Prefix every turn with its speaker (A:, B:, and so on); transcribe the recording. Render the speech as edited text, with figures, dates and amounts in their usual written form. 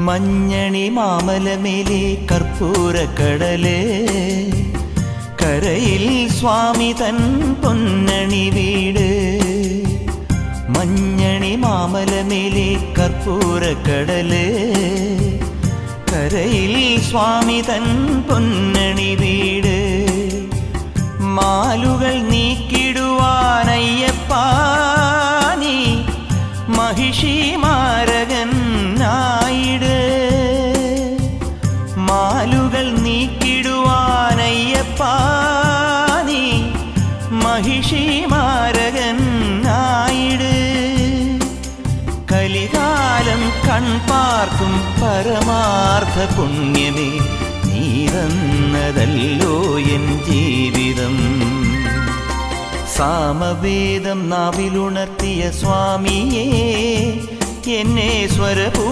A: മഞ്ഞണി മാമലമേലെ കർപ്പൂരക്കടല്, കരയിൽ സ്വാമി തൻ പൊന്നണി വീട്. മഞ്ഞണി മാമലമേലെ കർപ്പൂരക്കടല്, കരയിൽ സ്വാമി തൻ പൊന്നണി വീട്. മാലുകൾ നീക്കിടുവാനയ്യപ്പാ നീ മഹിഷി മാരകൻ ആയിട്. മാലുകൾ നീക്കിടുവാനയ്യപ്പാ നീ മഹിഷി മാരകൻ ആയിട്. കലികാലം കൺപാർക്കും പരമാർത്ഥ പുണ്യമേ, നീ തന്നതല്ലോ എൻ ജീവിതം. സാമവേദം നാവിലുണർത്തിയ സ്വാമിയേ, എന്നെ സ്വരപൂ